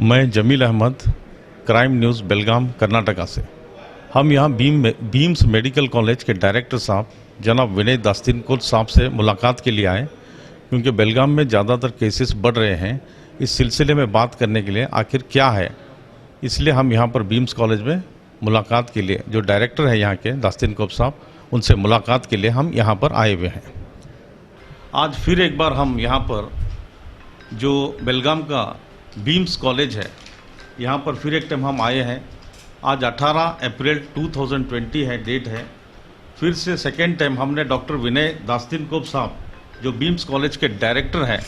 मैं Jameel Ahmad, crime news बेलगाम कर्नाटका से। हम यहाँ बीम्स मेडिकल कॉलेज के डायरेक्टर साहब जनाब विनय दास्तिनकोल साहब से मुलाकात के लिए आए, क्योंकि बेलगाम में ज़्यादातर केसेस बढ़ रहे हैं। इस सिलसिले में बात करने के लिए आखिर क्या है, इसलिए हम यहाँ पर बीम्स कॉलेज में मुलाकात के लिए जो डायरेक्टर है यहाँ के दास्तिनकोल साहब, उनसे मुलाकात के लिए हम यहाँ पर आए हुए हैं। आज फिर एक बार हम यहाँ पर जो बेलगाम का बीम्स कॉलेज है, यहाँ पर फिर एक टाइम हम आए हैं। आज 18 अप्रैल 2020 है, डेट है। फिर से सेकेंड टाइम हमने डॉक्टर विनय दास्तिनकोल साहब जो बीम्स कॉलेज के डायरेक्टर हैं,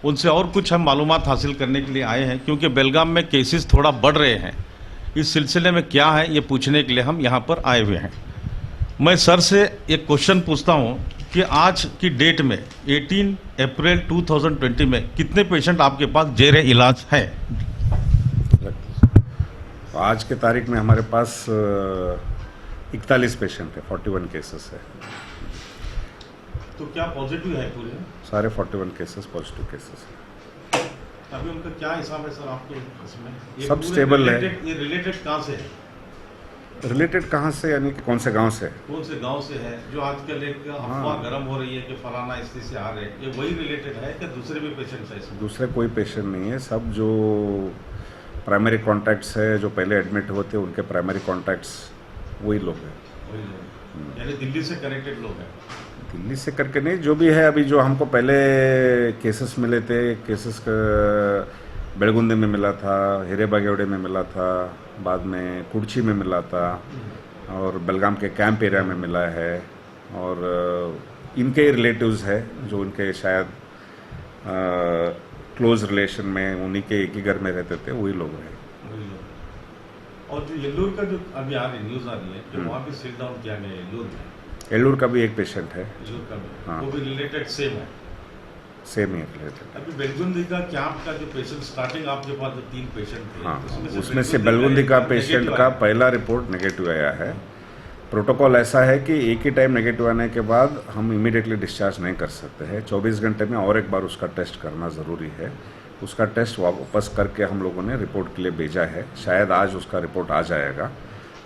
उनसे और कुछ हम मालूमात हासिल करने के लिए आए हैं, क्योंकि बेलगाम में केसेस थोड़ा बढ़ रहे हैं। इस सिलसिले में क्या है ये पूछने के लिए हम यहाँ पर आए हुए हैं। मैं सर से एक क्वेश्चन पूछता हूँ कि आज की डेट में 18 अप्रैल 2020 में कितने पेशेंट आपके पास जेर इलाज हैं? आज के तारीख में हमारे पास 41 पेशेंट है, 41 केसेस है। तो क्या पॉजिटिव है पूरे? सारे 41 केसेस पॉजिटिव केसेस है। अभी उनका क्या हिसाब है सर आपके इसमें? सब स्टेबल है। ये रिलेटेड कहाँ से है? रिलेटेड कहाँ से, यानी कि कौन से गांव से? कौन से गांव से है? जो आजकल एक अफवाह गर्म हो रही है कि फलाना स्थिति से आ रहे हैं, ये वही रिलेटेड है कि दूसरे भी पेशेंट्स है इसमें? दूसरे कोई पेशेंट नहीं है, सब जो प्राइमरी कॉन्टैक्ट्स है, जो पहले एडमिट होते हैं उनके प्राइमरी कॉन्टैक्ट्स वही लोग हैं। वही लोग, यानी दिल्ली से कनेक्टेड लोग हैं? दिल्ली से करके नहीं, जो भी है अभी जो हमको पहले केसेस मिले थे, केसेस बेलगुंदे में मिला था, हिरेबागेवड़े में मिला था, बाद में कुर्ची में मिला था, और बेलगाम के कैंप एरिया में मिला है, और इनके रिलेटिव्स है जो उनके शायद क्लोज रिलेशन में उन्हीं के एक ही घर में रहते थे, वही लोग हैं। और जो येल्लूर का जो अभी आ रही न्यूज़ आ रही है कि वहाँ भी सील डाउन किया गया येल्लूर में। येल्लूर का भी एक पेशेंट है। येल्लूर का भी, हाँ, वो भी रिलेटेड सेम है? सेम ही रिलेटेड। अभी बेलगुंदी का कैंप का जो पेशेंट स्टार्टिंग आपके पास जो 3 पेशेंट थे, हाँ, उसमें से बेलगुंदी का पेशेंट का पहला रिपोर्ट नेगेटिव आया है। प्रोटोकॉल ऐसा है कि एक ही टाइम नेगेटिव आने के बाद हम इमीडिएटली डिस्चार्ज नहीं कर सकते हैं। 24 घंटे में और एक बार उसका टेस्ट करना ज़रूरी है। उसका टेस्ट वापस करके हम लोगों ने रिपोर्ट के लिए भेजा है। शायद आज उसका रिपोर्ट आ जाएगा।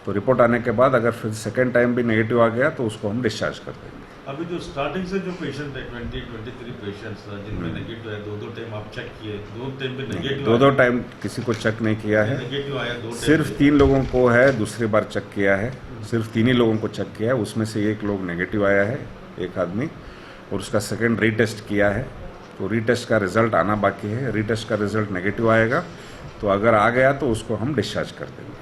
तो रिपोर्ट आने के बाद अगर फिर सेकेंड टाइम भी नेगेटिव आ गया तो उसको हम डिस्चार्ज कर देंगे। अभी जो स्टार्टिंग से जो पेशेंट है 23 पेशेंट्स जिनमें नेगेटिव है, 2 टाइम आप चेक किए, 2 टाइम पे नेगेटिव? 2 टाइम किसी को चेक नहीं किया है। नेगेटिव आया 2 सिर्फ 3 लोगों को है, दूसरी बार चेक किया है। सिर्फ 3 ही लोगों को चेक किया है, उसमें से 1 लोग नेगेटिव आया है, एक आदमी, और उसका सेकेंड रीटेस्ट किया है। तो रीटेस्ट का रिजल्ट आना बाकी है। रीटेस्ट का रिजल्ट नेगेटिव आएगा तो अगर आ गया तो उसको हम डिस्चार्ज कर देंगे।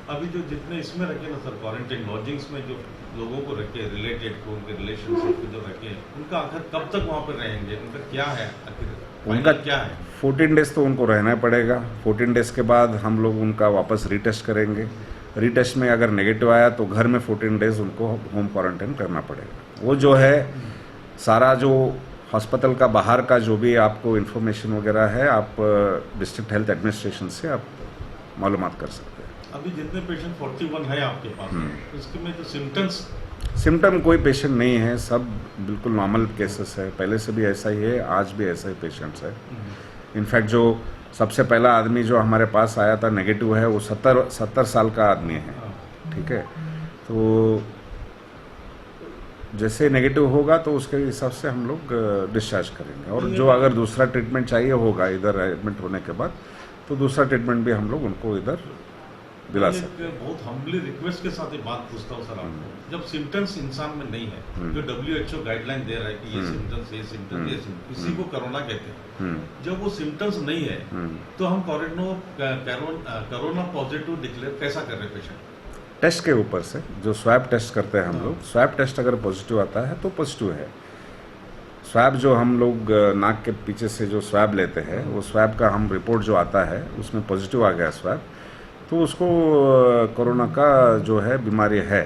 अभी जो जितने इसमें रखे ना सर, क्वारंटाइन लॉजिंग्स में जो लोगों को रखे, रिलेटेड को, उनके रिलेशनशिप जो रखे, उनका आखिर कब तक वहाँ पर रहेंगे? उनका क्या है आखिर? उनका क्या है? 14 डेज तो उनको रहना पड़ेगा। 14 डेज के बाद हम लोग उनका वापस रीटेस्ट करेंगे। रीटेस्ट में अगर नेगेटिव आया तो घर में 14 डेज उनको होम क्वारंटाइन करना पड़ेगा। वो जो है सारा जो हॉस्पिटल का बाहर का जो भी आपको इन्फॉर्मेशन वगैरह है, आप डिस्ट्रिक्ट हेल्थ एडमिनिस्ट्रेशन से आप मालूमात कर सकते हैं। अभी जितने पेशेंट 41 है आपके पास, उसके में जो सिम्टम कोई पेशेंट नहीं है, सब बिल्कुल नॉर्मल केसेस है। पहले से भी ऐसा ही है, आज भी ऐसा ही पेशेंट्स है। इनफैक्ट जो सबसे पहला आदमी जो हमारे पास आया था नेगेटिव है, वो 70 साल का आदमी है। ठीक है, तो जैसे नेगेटिव होगा तो उसके हिसाब से हम लोग डिस्चार्ज करेंगे, और जो अगर दूसरा ट्रीटमेंट चाहिए होगा इधर एडमिट होने के बाद, तो दूसरा ट्रीटमेंट भी हम लोग उनको इधर दिला सकते हैं। बहुत हम्बली रिक्वेस्ट के साथ ये बात पूछता हूँ सर आपको, जब सिम्टम्स इंसान में नहीं है, जो WHO गाइडलाइन दे रहा है कि ये सिम्टम्स, ये सिम्टम्स, ये सिम्टम्स, इसी को कोरोना कहते हैं, जब वो सिम्टम्स नहीं है तो हम कोरोना पॉजिटिव डिक्लेयर कैसा कर रहे हैं पेशेंट? टेस्ट के ऊपर से जो स्वैब टेस्ट करते हैं हम लोग, स्वैब टेस्ट अगर पॉजिटिव आता है तो पॉजिटिव है। स्वैब जो हम लोग नाक के पीछे से जो स्वैब लेते हैं, वो स्वैब का हम रिपोर्ट जो आता है उसमें पॉजिटिव आ गया स्वैब, तो उसको कोरोना का जो है बीमारी है।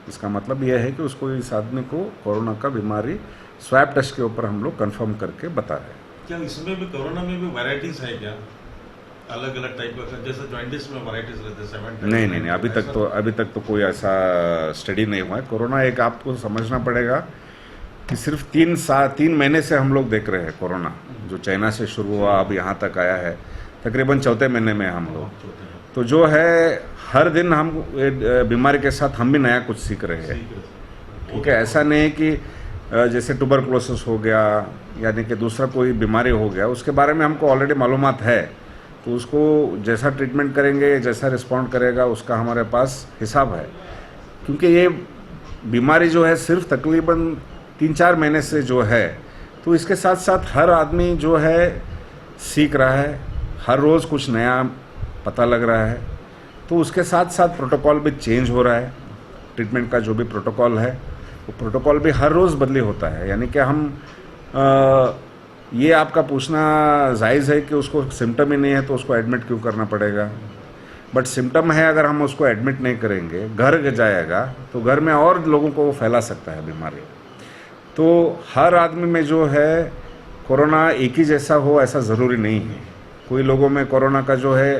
इसका मतलब यह है कि उसको, इस आदमी को कोरोना का बीमारी स्वैब टेस्ट के ऊपर हम लोग कंफर्म करके बता रहे हैं। क्या इसमें भी कोरोना में भी वैरायटीज है क्या, अलग अलग टाइप का, जैसे जॉइंटिस में वैरायटीज रहते हैं 7 नहीं, अभी तक तो कोई ऐसा स्टडी नहीं हुआ है। कोरोना एक आपको समझना पड़ेगा कि सिर्फ 3 महीने से हम लोग देख रहे हैं कोरोना, जो चाइना से शुरू हुआ अब यहाँ तक आया है। तकरीबन चौथे महीने में हम लोग। तो जो है हर दिन हम बीमारी के साथ हम भी नया कुछ सीख रहे हैं। ठीक है, ऐसा नहीं है कि जैसे ट्यूबरकुलोसिस हो गया यानी कि दूसरा कोई बीमारी हो गया उसके बारे में हमको ऑलरेडी मालूमात है, तो उसको जैसा ट्रीटमेंट करेंगे, जैसा रिस्पॉन्ड करेगा उसका हमारे पास हिसाब है। क्योंकि ये बीमारी जो है सिर्फ तकरीबन 3-4 महीने से जो है, तो इसके साथ साथ हर आदमी जो है सीख रहा है, हर रोज़ कुछ नया पता लग रहा है, तो उसके साथ साथ प्रोटोकॉल भी चेंज हो रहा है। ट्रीटमेंट का जो भी प्रोटोकॉल है वो प्रोटोकॉल भी हर रोज़ बदली होता है। यानी कि हम ये आपका पूछना जायज़ है कि उसको सिम्टम ही नहीं है तो उसको एडमिट क्यों करना पड़ेगा, बट सिम्टम है, अगर हम उसको एडमिट नहीं करेंगे, घर जाएगा तो घर में और लोगों को वो फैला सकता है बीमारी। तो हर आदमी में जो है कोरोना एक ही जैसा हो ऐसा ज़रूरी नहीं है। कोई लोगों में कोरोना का जो है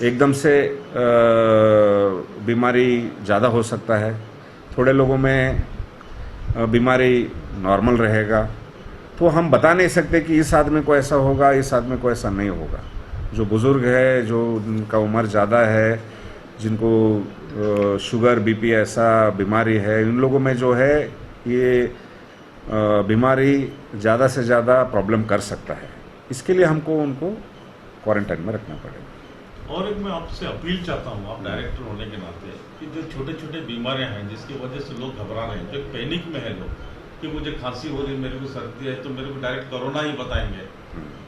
एकदम से बीमारी ज़्यादा हो सकता है, थोड़े लोगों में बीमारी नॉर्मल रहेगा। तो हम बता नहीं सकते कि इस आदमी को ऐसा होगा, इस आदमी को ऐसा नहीं होगा। जो बुज़ुर्ग है, जो उनका उम्र ज़्यादा है, जिनको शुगर बीपी ऐसा बीमारी है, इन लोगों में जो है ये बीमारी ज़्यादा से ज़्यादा प्रॉब्लम कर सकता है। इसके लिए हमको उनको क्वारंटाइन में रखना पड़ेगा। और एक मैं आपसे अपील चाहता हूँ, आप डायरेक्टर होने के नाते, कि जो छोटे छोटे बीमारियाँ हैं जिसकी वजह से लोग घबरा रहे हैं, जो पैनिक में है लोग कि मुझे खांसी हो रही, मेरे को सर्दी है तो मेरे को डायरेक्ट कोरोना ही बताएंगे,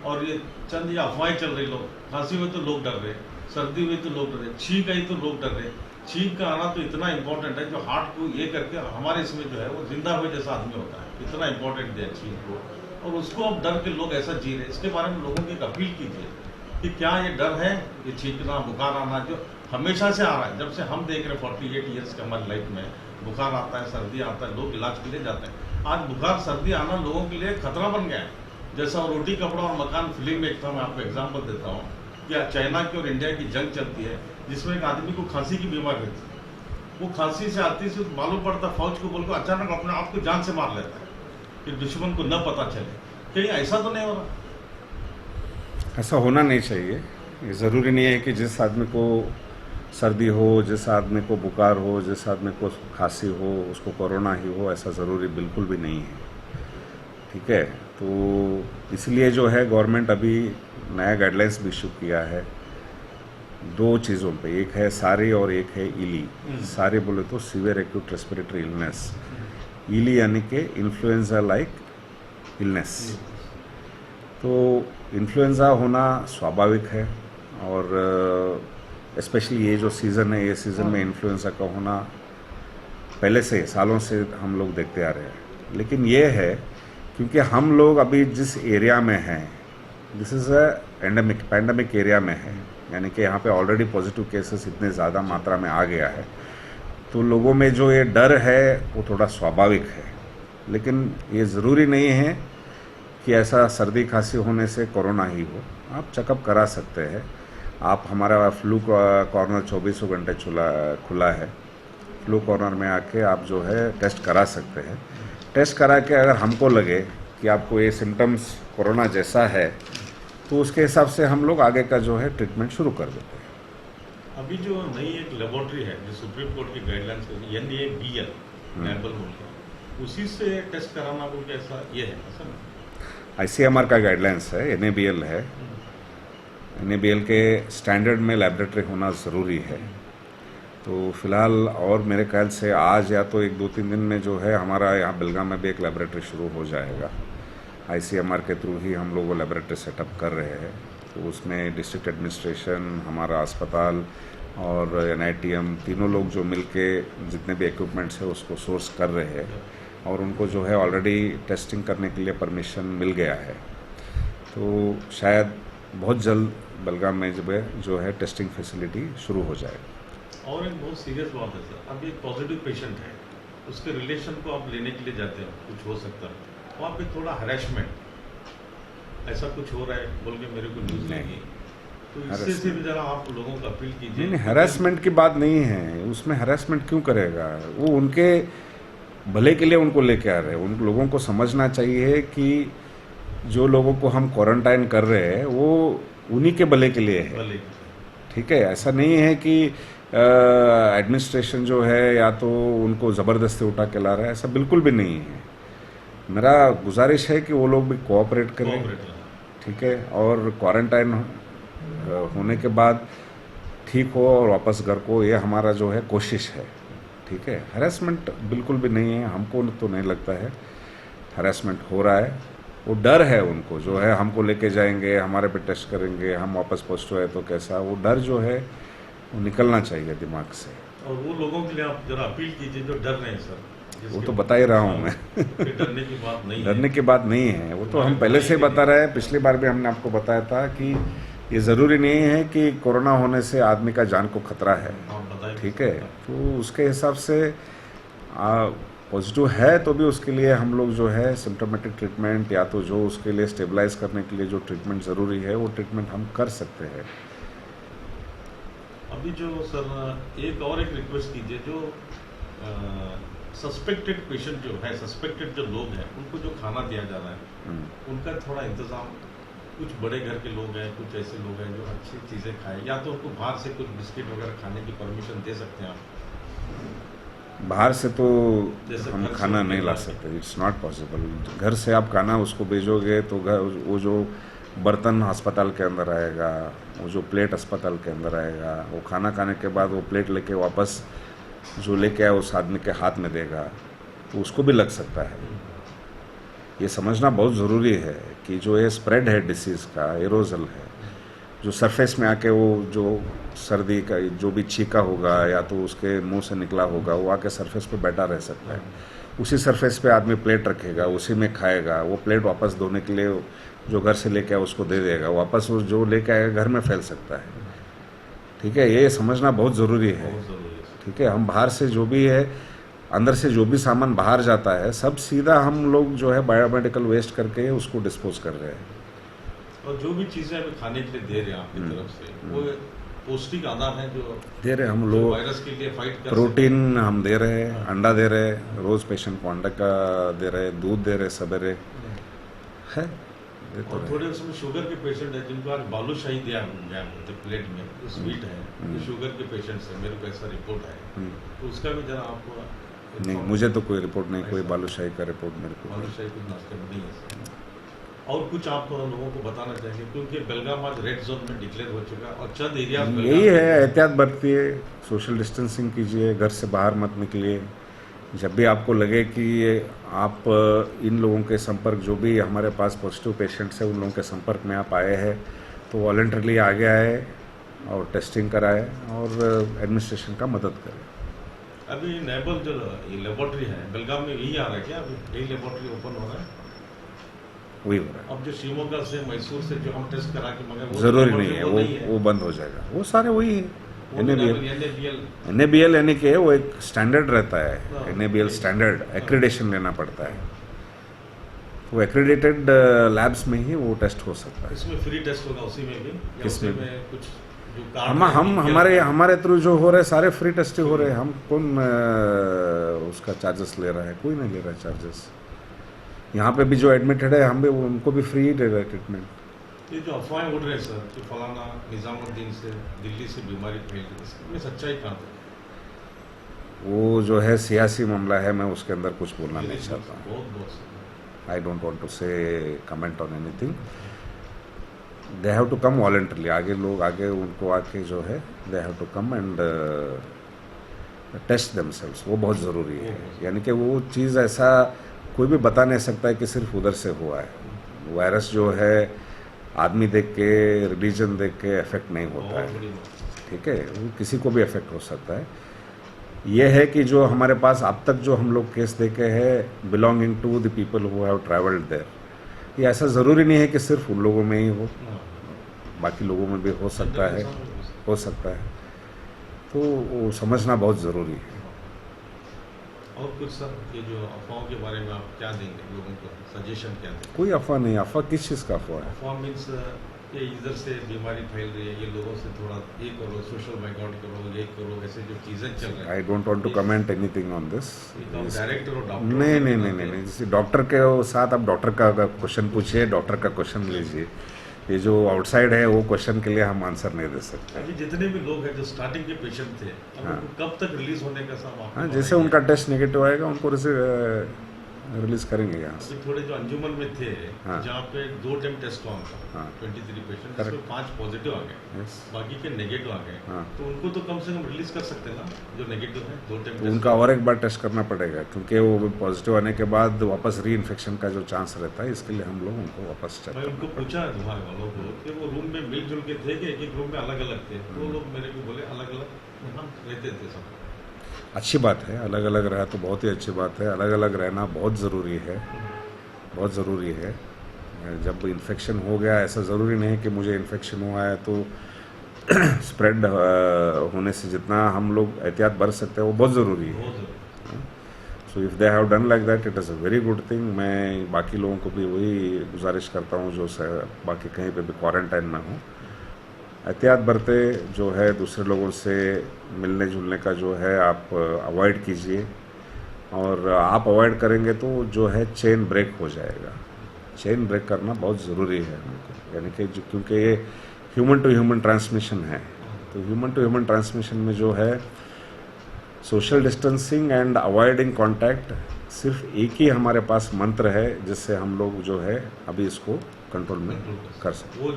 और ये चंद ये अफवाहें चल रही, लोग खांसी हुई तो लोग डर रहे, सर्दी हुई तो लोग डर रहे, छींक आई तो लोग डर रहे। छींक का आना तो इतना इंपॉर्टेंट है, जो हार्ट को ये करके हमारे इसमें जो है वो जिंदा हुए जैसा आदमी होता है, इतना इंपॉर्टेंट है छींक को, और उसको अब डर के लोग ऐसा जी रहे। इसके बारे में लोगों की एक अपील कीजिए कि क्या ये डर है, ये छींकना, बुखार आना जो हमेशा से आ रहा है, जब से हम देख रहे 48 ईयर्स के हमारी लाइफ में बुखार आता है, सर्दी आता है, लोग इलाज के लिए जाते हैं। आज बुखार सर्दी आना लोगों के लिए खतरा बन गया है। जैसा रोटी कपड़ा और मकान फिल्म में एक था, मैं आपको एग्जाम्पल देता हूँ, कि चाइना की और इंडिया की जंग चलती है, जिसमें एक आदमी को खांसी की बीमारी रहती है, वो खांसी से आती से मालूम पड़ता फौज को बोल को अचानक अपने आप को जान से मार लेता है कि दुश्मन को न पता चले। कहीं ऐसा तो नहीं हो रहा? ऐसा होना नहीं चाहिए। ये ज़रूरी नहीं है कि जिस आदमी को सर्दी हो, जिस आदमी को बुखार हो, जिस आदमी को खांसी हो उसको कोरोना ही हो, ऐसा ज़रूरी बिल्कुल भी नहीं है। ठीक है, तो इसलिए जो है गवर्नमेंट अभी नया गाइडलाइंस भी इशू किया है 2 चीज़ों पे, एक है सारी और एक है इली। सारी बोले तो सीवियर एक्यूट रेस्पिरेटरी इलनेस, इली यानी कि इन्फ्लुएंजा लाइक इलनेस। तो इन्फ्लुएंजा होना स्वाभाविक है, और स्पेशली ये जो सीज़न है, ये सीज़न में इन्फ्लुएंजा का होना पहले से सालों से हम लोग देखते आ रहे हैं। लेकिन ये है क्योंकि हम लोग अभी जिस एरिया में हैं, this is a pandemic area में है, यानी कि यहाँ पे ऑलरेडी पॉजिटिव केसेस इतने ज़्यादा मात्रा में आ गया है, तो लोगों में जो ये डर है वो थोड़ा स्वाभाविक है। लेकिन ये ज़रूरी नहीं है कि ऐसा सर्दी खांसी होने से कोरोना ही हो। आप चेकअप करा सकते हैं। आप हमारा फ्लू कॉर्नर 24 घंटे खुला है। फ्लू कॉर्नर में आके आप जो है टेस्ट करा सकते हैं। टेस्ट करा के अगर हमको लगे कि आपको ये सिम्टम्स कोरोना जैसा है, तो उसके हिसाब से हम लोग आगे का जो है ट्रीटमेंट शुरू कर देते हैं। अभी जो नई एक लेबोरेटरी है जो सुप्रीम कोर्ट की गाइडलाइंस है, NABL, नैबल बोलते हैं, उसी से टेस्ट कराना बोल के ऐसा ये है ऐसा? ICMR का गाइडलाइंस है, NABL है। NABL के स्टैंडर्ड में लैबोरेटरी होना ज़रूरी है। तो फिलहाल और मेरे ख्याल से आज या तो 1-2-3 दिन में जो है हमारा यहाँ बेलगाम में भी एक लैबोरेटरी शुरू हो जाएगा। ICMR के थ्रू ही हम लोग वो लैबोरेटरी सेटअप कर रहे हैं। तो उसमें डिस्ट्रिक्ट एडमिनिस्ट्रेशन, हमारा अस्पताल और NITM तीनों लोग जो मिलके जितने भी इक्विपमेंट्स है उसको सोर्स कर रहे हैं, और उनको जो है ऑलरेडी टेस्टिंग करने के लिए परमिशन मिल गया है। तो शायद बहुत जल्द बेलगाम में जो है टेस्टिंग फैसिलिटी शुरू हो जाए। और एक बहुत सीरियस बात है सर, अब एक पॉजिटिव पेशेंट है, उसके रिलेशन को आप लेने के लिए जाते हो, कुछ हो सकता है वहाँ पे थोड़ा हरेसमेंट ऐसा कुछ हो रहा है बोल के मेरे को न्यूज़ लगी, तो इससे से भी जरा आप लोगों को अपील कीजिए। नहीं, हरासमेंट की बात नहीं है, उसमें हरासमेंट क्यों करेगा वो? उनके भले के लिए उनको लेके आ रहे हैं। उन लोगों को समझना चाहिए कि जो लोगों को हम क्वारंटाइन कर रहे हैं वो उन्हीं के भले के लिए है। भले ठीक है, ऐसा नहीं है कि एडमिनिस्ट्रेशन जो है या तो उनको ज़बरदस्ती उठा के ला रहा है, ऐसा बिल्कुल भी नहीं है। मेरा गुजारिश है कि वो लोग भी कोऑपरेट करें, कोऑपरेट ठीक है, और क्वारंटाइन होने के बाद ठीक हो और वापस घर को, ये हमारा जो है कोशिश है। ठीक है, हरासमेंट बिल्कुल भी नहीं है, हमको तो नहीं लगता है हरासमेंट हो रहा है। वो डर है उनको, जो है हमको लेके जाएंगे, हमारे पे टेस्ट करेंगे, हम वापस पॉजिटिव है तो कैसा, वो डर जो है वो निकलना चाहिए दिमाग से। और वो लोगों के लिए आप जरा अपील कीजिए जो डर रहे हैं सर। वो तो बता ही रहा हूँ मैं। कि डरने की बात नहीं है। डरने की बात नहीं है, वो तो हम पहले से ही बता रहे हैं। पिछली बार भी हमने आपको बताया था कि ये ज़रूरी नहीं है कि कोरोना होने से आदमी का जान को खतरा है। आप बताइए। ठीक है, तो उसके हिसाब से पॉजिटिव है तो भी उसके लिए हम लोग जो है सिम्टोमेटिक ट्रीटमेंट या तो जो उसके लिए स्टेबलाइज करने के लिए जो ट्रीटमेंट ज़रूरी है वो ट्रीटमेंट हम कर सकते हैं। अभी जो सर एक रिक्वेस्ट कीजिए, जो सस्पेक्टेड पेशेंट जो है, सस्पेक्टेड जो लोग हैं, उनको जो खाना दिया जा रहा है उनका थोड़ा इंतज़ाम, कुछ बड़े घर के लोग हैं, कुछ ऐसे लोग हैं जो अच्छी चीज़ें खाएं, या तो उनको बाहर से कुछ बिस्किट वगैरह खाने की परमिशन दे सकते हैं आप। बाहर से तो जैसे हम घर से खाना नहीं ला बाहर। सकते, इट्स नॉट पॉसिबल। घर से आप खाना उसको भेजोगे तो घर वो जो बर्तन अस्पताल के अंदर आएगा, वो जो प्लेट अस्पताल के अंदर आएगा, वो खाना खाने के बाद वो प्लेट लेके वापस जो लेके आया उस आदमी के हाथ में देगा, तो उसको भी लग सकता है। ये समझना बहुत ज़रूरी है कि जो ये स्प्रेड है डिसीज़ का, एरोजल है, जो सरफेस में आके वो जो सर्दी का जो भी छीका होगा या तो उसके मुंह से निकला होगा, वो आके सरफेस पे बैठा रह सकता है। उसी सरफेस पे आदमी प्लेट रखेगा, उसी में खाएगा, वो प्लेट वापस धोने के लिए जो घर से लेके आया उसको दे देगा, वापस वो जो लेके आएगा घर में फैल सकता है। ठीक है, ये समझना बहुत ज़रूरी है। बहुत ज़रूरी है सर। ठीक है, हम बाहर से जो भी है, अंदर से जो भी सामान बाहर जाता है, सब सीधा हम लोग जो है बायोमेडिकल वेस्ट करके उसको डिस्पोज कर रहे हैं। और जो भी चीज़ें अभी खाने के लिए दे रहे हैं आपकी तरफ से, वो पौष्टिक आधार हैं जो दे रहे हम जो लोग, वायरस के लिए फाइट कर प्रोटीन हम दे रहे हैं, अंडा दे रहे हैं, रोज़ पेशेंट को अंडा का दे रहे हैं, दूध दे रहे हैं सवेरे है, दे तो और रहे। थोड़े उसमें शुगर के पेशेंट हैं जिनको आज बालूशाही दिया गया मुझे प्लेट में, जो स्वीट है, जो शुगर के पेशेंट्स हैं, मेरे को ऐसा रिपोर्ट है, तो उसका भी जरा आपको नहीं, मुझे तो कोई रिपोर्ट नहीं, कोई बालूशाही का रिपोर्ट मेरे को। बालूशाही कुछ नाश्ते में नहीं है सर। और कुछ आप लोगों को बताना चाहेंगे, क्योंकि बेलगाम आज रेड जोन में डिक्लेयर हो चुका और चंद एरिया यही है, एहतियात बरतिए, सोशल डिस्टेंसिंग कीजिए, घर से बाहर मत निकलिए। जब भी आपको लगे कि आप इन लोगों के संपर्क, जो भी हमारे पास पॉजिटिव पेशेंट्स हैं, उन लोगों के संपर्क में आप आए हैं, तो वॉलंटरली आगे आए और टेस्टिंग कराएं और एडमिनिस्ट्रेशन का मदद करें। अभी नेबल जो ये लेबोरेटरी है बेलगाम में, यही आ रहा है क्या? अभी यही लेबोरेटरी ओपन हो रहा है, वही हो रहा है। अब जो शिवमोगा से, मैसूर से जो हम टेस्ट करा के, मगर वो ज़रूरी laboratory नहीं है, वो नहीं है। वो बंद हो जाएगा, वो सारे वही है। NABL NABL यानी कि वो एक स्टैंडर्ड रहता है, हाँ। NABL स्टैंडर्ड एक्रीडेशन लेना पड़ता है, वो एक्रीडेटेड लैब्स में ही वो टेस्ट हो सकता है। इसमें फ्री टेस्ट होगा उसी में भी, या किसमें उसी में कुछ जो कार्ड हम में हम भी हमारे किया हमारे थ्रू जो हो रहे हैं सारे फ्री टेस्ट ही हो रहे हैं। हम कौन उसका चार्जेस ले रहा है? कोई नहीं ले रहा है चार्जेस। यहाँ पे भी जो एडमिटेड है, हम भी उनको भी फ्री ही दे रहे हैं ट्रीटमेंट। ये जो अफवाहें उड़ रहे हैं सर कि फलाना निजामुद्दीन से, दिल्ली से बीमारी फैल गई, इसमें सच्चाई कहाँ तक? वो जो है सियासी मामला है, मैं उसके अंदर कुछ बोलना नहीं चाहता हूँ। बहुत बहुत sir. I don't want to say comment on anything. They have to come voluntarily, आगे लोग आगे उनको आके जो है they have to come and test themselves, वो बहुत ज़रूरी है। यानी कि वो चीज़ ऐसा कोई भी बता नहीं सकता है कि सिर्फ उधर से हुआ है। वायरस जो है आदमी देख के, रिलीजन देख के इफेक्ट नहीं होता बहुत है। बड़ी बात। ठीक है, वो किसी को भी इफेक्ट हो सकता है। ये है कि जो हमारे पास अब तक जो हम लोग केस देखे हैं belonging to the people who have travelled there, ये ऐसा ज़रूरी नहीं है कि सिर्फ उन लोगों में ही हो, हाँ। बाकी लोगों में भी हो सकता है, हो सकता है। तो वो समझना बहुत ज़रूरी है। और कुछ सर, ये जो अफवाहों के बारे में आप क्या देंगे लोगों को, सजेशन क्या देंगे? कोई अफवाह नहीं, अफवाह किस चीज़ का अफवाह है? अफवाह मीन्स ये इधर से बीमारी फैल रही है, ये लोगों से थोड़ा ये करो, सोशल बाइकआउट करो, ये करो, ऐसे जो चीज़ें चल रही I don't want to comment anything on this. Director और डॉक्टर नहीं नहीं नहीं नहीं नहीं, जैसे डॉक्टर के साथ आप डॉक्टर का क्वेश्चन पूछिए, डॉक्टर का क्वेश्चन लीजिए। ये जो आउटसाइड है वो क्वेश्चन के लिए हम आंसर नहीं दे सकते। अभी जितने भी लोग हैं जो स्टार्टिंग के पेशेंट थे, अब हाँ। उनको कब तक रिलीज होने का सब आपको हाँ, पता जैसे ही है। उनका टेस्ट नेगेटिव आएगा उनको रिलीज करेंगे यहाँ से। अभी थोड़े जो अंजुमन में थे, हाँ। जहाँ पे 2 टाइम टेस्ट हुआ उनका, हाँ। 23 पेशेंट, Correct. जिसमें 5 पॉजिटिव आ गए, Yes. बाकी के नेगेटिव आ गए, हाँ। तो उनको तो कम से कम रिलीज कर सकते हैं ना, जो नेगेटिव है 2 टाइम तो उनका और एक बार टेस्ट करना पड़ेगा, क्योंकि वो पॉजिटिव आने के बाद वापस री इन्फेक्शन का जो चांस रहता है, इसके लिए हम लोग उनको वापस चेक मैं उनको करना पूछा है विभाग वालों को कि वो रूम में मिलजुल के थे कि एक रूम में अलग अलग थे, तो वो लोग मेरे को बोले अलग अलग हम रहते थे सब। अच्छी बात है, अलग अलग रहा तो बहुत ही अच्छी बात है। अलग अलग रहना बहुत ज़रूरी है, बहुत ज़रूरी है। जब इन्फेक्शन हो गया, ऐसा ज़रूरी नहीं कि मुझे इन्फेक्शन हुआ है तो स्प्रेड होने से जितना हम लोग एहतियात बरत सकते हैं वो बहुत ज़रूरी है। बहुत ज़रूरी। So if they have done like that, it is a very good thing. मैं बाकी लोगों को भी वही गुजारिश करता हूँ जो बाकी कहीं पे भी क्वारंटाइन में हो, एहतियात बरते, जो है दूसरे लोगों से मिलने जुलने का जो है आप अवॉइड कीजिए, और आप अवॉइड करेंगे तो जो है चेन ब्रेक हो जाएगा। चेन ब्रेक करना बहुत ज़रूरी है हमको, यानी कि क्योंकि ये ह्यूमन टू ह्यूमन ट्रांसमिशन है, तो ह्यूमन टू ह्यूमन ट्रांसमिशन में जो है social distancing and avoiding contact सिर्फ एक ही हमारे पास मंत्र है, जिससे हम लोग जो है अभी इसको कंट्रोल में कर सकते। वो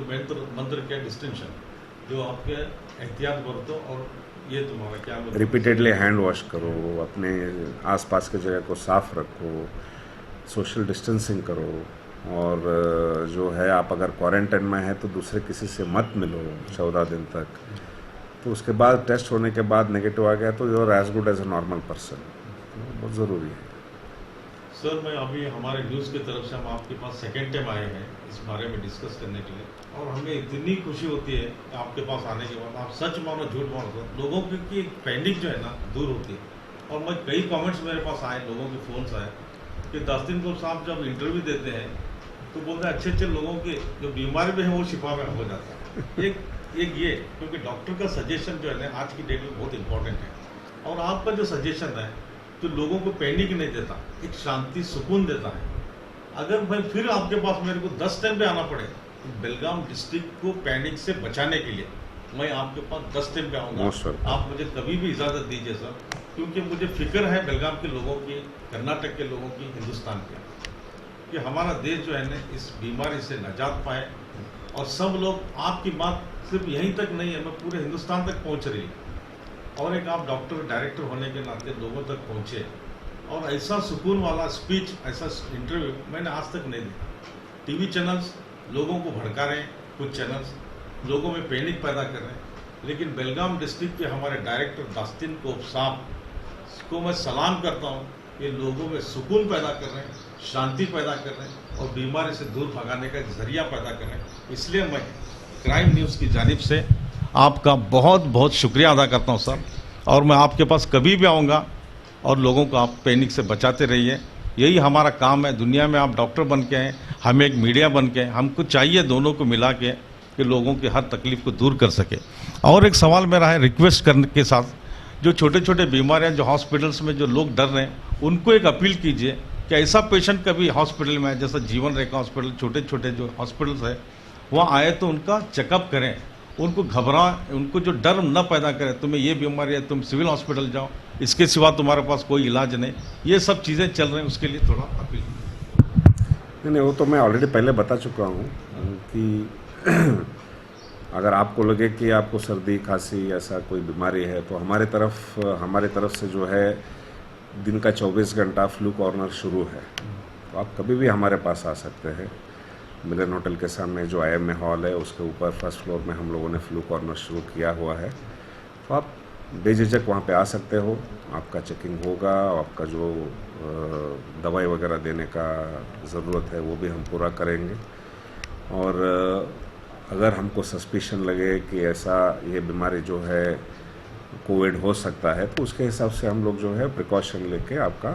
मंत्र क्या डिस्टिंक्शन जो आपके एहतियात बरतो, और ये तुम्हारा क्या रिपीटेडली हैंड वॉश करो, अपने आसपास के जगह को साफ रखो, सोशल डिस्टेंसिंग करो, और जो है आप अगर क्वारंटाइन में है तो दूसरे किसी से मत मिलो 14 दिन तक। तो उसके बाद टेस्ट होने के बाद नेगेटिव आ गया तो you are as good as a normal person. बहुत ज़रूरी है। सर, मैं अभी हमारे न्यूज़ की तरफ से हम आपके पास सेकेंड टाइम आए हैं इस बारे में डिस्कस करने के लिए, और हमें इतनी खुशी होती है कि आपके पास आने के बाद, आप सच मानो झूठ मानो, लोगों की पैनिक जो है ना दूर होती है। और मैं कई कमेंट्स मेरे पास आए, लोगों के फ़ोन्स आए कि दास्तिन को साहब जब इंटरव्यू देते हैं तो बोलते हैं अच्छे अच्छे लोगों के जो बीमारी में है वो शिफा में हो जाता है। एक ये, क्योंकि डॉक्टर का सजेशन जो है ना आज की डेट में बहुत इंपॉर्टेंट है, और आपका जो सजेशन है तो लोगों को पैनिक नहीं देता, एक शांति सुकून देता है। अगर मैं फिर आपके पास मेरे को 10 टाइम पे आना पड़े तो बेलगाम डिस्ट्रिक्ट को पैनिक से बचाने के लिए मैं आपके पास 10 टाइम पे आऊँगा। आप मुझे कभी भी इजाज़त दीजिए सर, क्योंकि मुझे फिक्र है बेलगाम के लोगों की, कर्नाटक के लोगों की, हिंदुस्तान के, कि हमारा देश जो है ना इस बीमारी से निजात पाए, और सब लोग, आपकी बात सिर्फ यहीं तक नहीं है, मैं पूरे हिंदुस्तान तक पहुंच रही है, और एक आप डॉक्टर डायरेक्टर होने के नाते लोगों तक पहुंचे, और ऐसा सुकून वाला स्पीच, ऐसा इंटरव्यू मैंने आज तक नहीं देखा। टीवी चैनल्स लोगों को भड़का रहे हैं, कुछ चैनल्स लोगों में पैनिक पैदा कर रहे हैं, लेकिन बेलगाम डिस्ट्रिक्ट के हमारे डायरेक्टर दास्तिन कोप साहब को मैं सलाम करता हूँ, ये लोगों में सुकून पैदा कर रहे हैं, शांति पैदा कर रहे हैं, और बीमारी से दूर भगाने का एक जरिया पैदा कर रहे हैं। इसलिए मैं क्राइम न्यूज़ की जानिब से आपका बहुत बहुत शुक्रिया अदा करता हूं सर, और मैं आपके पास कभी भी आऊँगा, और लोगों को आप पैनिक से बचाते रहिए। यही हमारा काम है। दुनिया में आप डॉक्टर बन के हैं, हम एक मीडिया बन के हैं, हमको चाहिए दोनों को मिला के कि लोगों की हर तकलीफ को दूर कर सके। और एक सवाल मेरा है रिक्वेस्ट करने के साथ, जो छोटे छोटे बीमारियाँ जो हॉस्पिटल्स में जो लोग डर रहे हैं, उनको एक अपील कीजिए कि ऐसा पेशेंट कभी हॉस्पिटल में आए, जैसा जीवन रेखा हॉस्पिटल, छोटे छोटे जो हॉस्पिटल्स है वहाँ आए तो उनका चेकअप करें, उनको घबराएं, उनको जो डर न पैदा करें, तुम्हें ये बीमारी है तुम सिविल हॉस्पिटल जाओ, इसके सिवा तुम्हारे पास कोई इलाज नहीं। ये सब चीज़ें चल रही हैं, उसके लिए थोड़ा अपील। नहीं, वो तो मैं ऑलरेडी पहले बता चुका हूँ कि अगर आपको लगे कि आपको सर्दी खांसी ऐसा कोई बीमारी है तो हमारे तरफ से जो है दिन का 24 घंटा फ्लू कॉर्नर शुरू है, तो आप कभी भी हमारे पास आ सकते हैं। मिलन होटल के सामने जो IMA हॉल है उसके ऊपर फर्स्ट फ्लोर में हम लोगों ने फ्लू कॉर्नर शुरू किया हुआ है, तो आप बेझिझक वहाँ पे आ सकते हो। आपका चेकिंग होगा, आपका जो दवाई वगैरह देने का ज़रूरत है वो भी हम पूरा करेंगे, और अगर हमको सस्पिशन लगे कि ऐसा ये बीमारी जो है कोविड हो सकता है तो उसके हिसाब से हम लोग जो है प्रिकॉशन लेके आपका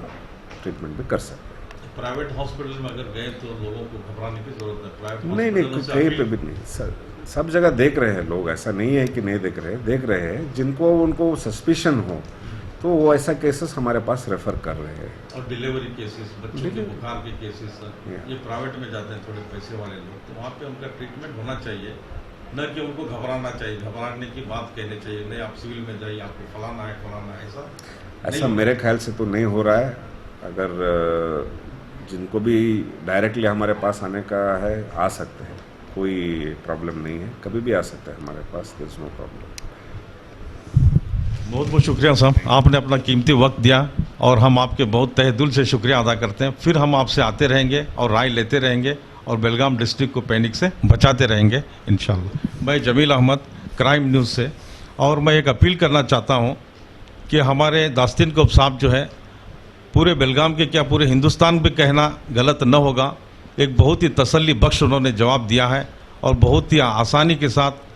ट्रीटमेंट भी कर सकते हैं। प्राइवेट हॉस्पिटल में अगर गए तो लोगों को घबराने की जरूरत है। प्राइवेट नहीं, कहीं पे भी नहीं, सब जगह देख रहे हैं लोग, ऐसा नहीं है कि नहीं देख रहे हैं, जिनको उनको सस्पिशन हो तो वो ऐसा केसेस हमारे पास रेफर कर रहे हैं। और डिलीवरी केसेस, बच्चों के बुखार के केसेस, ये प्राइवेट में जाते हैं थोड़े पैसे वाले लोग, तो वहाँ पे उनका ट्रीटमेंट होना चाहिए, न कि उनको घबराना चाहिए, घबराने की बात कहनी चाहिए, नहीं आप सिविल में जाइए, आपको फलाना है, ऐसा मेरे ख्याल से तो नहीं हो रहा है। अगर जिनको भी डायरेक्टली हमारे पास आने का है आ सकते हैं, कोई प्रॉब्लम नहीं है, कभी भी आ सकता है हमारे पास, देयर इज नो प्रॉब्लम। बहुत बहुत शुक्रिया साहब, आपने अपना कीमती वक्त दिया और हम आपके बहुत तहे दिल से शुक्रिया अदा करते हैं। फिर हम आपसे आते रहेंगे और राय लेते रहेंगे और बेलगाम डिस्ट्रिक्ट को पैनिक से बचाते रहेंगे इंशाल्लाह। मैं जमील अहमद, क्राइम न्यूज़ से, और मैं एक अपील करना चाहता हूं कि हमारे दास्तीन कोप साहब जो है, पूरे बेलगाम के क्या पूरे हिंदुस्तान में कहना गलत न होगा, एक बहुत ही तसल्ली बख्श उन्होंने जवाब दिया है और बहुत ही आसानी के साथ,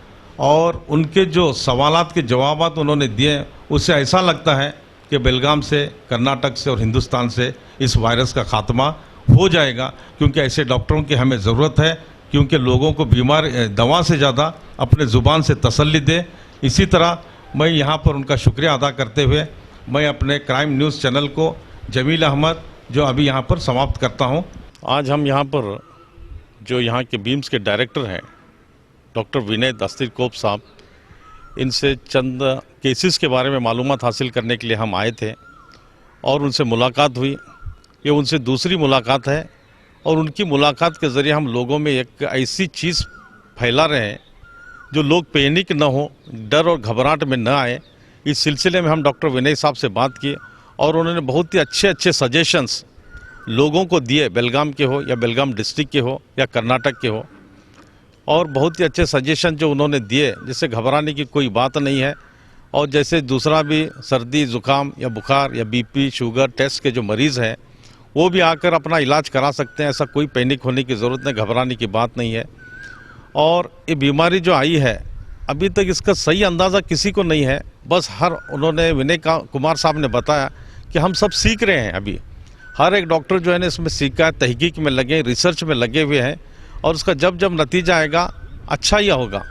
और उनके जो सवालात के जवाबात उन्होंने दिए, उससे ऐसा लगता है कि बेलगाम से, कर्नाटक से और हिंदुस्तान से इस वायरस का खात्मा हो जाएगा, क्योंकि ऐसे डॉक्टरों की हमें ज़रूरत है, क्योंकि लोगों को बीमार दवा से ज़्यादा अपने ज़ुबान से तसल्ली दे। इसी तरह मैं यहाँ पर उनका शुक्रिया अदा करते हुए मैं अपने क्राइम न्यूज़ चैनल को जमील अहमद जो अभी यहाँ पर समाप्त करता हूँ। आज हम यहाँ पर जो यहाँ के बीम्स के डायरेक्टर हैं डॉक्टर विनय दास्तीनकोप साहब, इनसे चंद केसेस के बारे में मालूमात हासिल करने के लिए हम आए थे और उनसे मुलाकात हुई। ये उनसे दूसरी मुलाकात है और उनकी मुलाकात के ज़रिए हम लोगों में एक ऐसी चीज़ फैला रहे हैं जो लोग पैनिक न हो, डर और घबराहट में न आए। इस सिलसिले में हम डॉक्टर विनय साहब से बात की और उन्होंने बहुत ही अच्छे सजेशंस लोगों को दिए, बेलगाम के हो या बेलगाम डिस्ट्रिक्ट के हो या कर्नाटक के हो, और बहुत ही अच्छे सजेशन जो उन्होंने दिए, जिससे घबराने की कोई बात नहीं है। और जैसे दूसरा भी सर्दी ज़ुकाम या बुखार या बीपी शुगर टेस्ट के जो मरीज़ हैं वो भी आकर अपना इलाज करा सकते हैं, ऐसा कोई पैनिक होने की ज़रूरत नहीं, घबराने की बात नहीं है। और ये बीमारी जो आई है अभी तक इसका सही अंदाज़ा किसी को नहीं है, बस उन्होंने विनय कुमार साहब ने बताया कि हम सब सीख रहे हैं। अभी हर एक डॉक्टर जो है ना इसमें सीखा है, तहकीक में लगे, रिसर्च में लगे हुए हैं, और उसका जब नतीजा आएगा अच्छा ही होगा।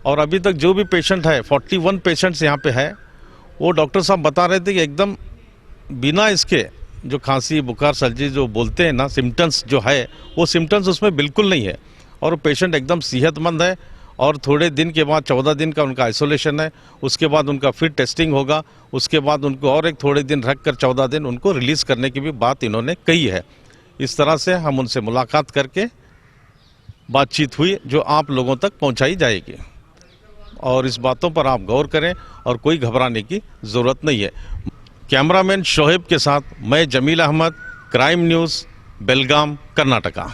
और अभी तक जो भी पेशेंट है, 41 पेशेंट्स यहाँ पे है, वो डॉक्टर साहब बता रहे थे कि एकदम बिना इसके जो खांसी बुखार सर्दी जो बोलते हैं ना सिम्टम्स जो है, वो सिम्टम्स उसमें बिल्कुल नहीं है, और पेशेंट एकदम सेहतमंद है। और थोड़े दिन के बाद 14 दिन का उनका आइसोलेशन है, उसके बाद उनका फिर टेस्टिंग होगा, उसके बाद उनको और एक थोड़े दिन रख कर 14 दिन उनको रिलीज़ करने की भी बात इन्होंने कही है। इस तरह से हम उनसे मुलाकात करके बातचीत हुई जो आप लोगों तक पहुंचाई जाएगी, और इस बातों पर आप गौर करें और कोई घबराने की ज़रूरत नहीं है। कैमरामैन शोहेब के साथ मैं जमील अहमद, क्राइम न्यूज़, बेलगाम, कर्नाटका।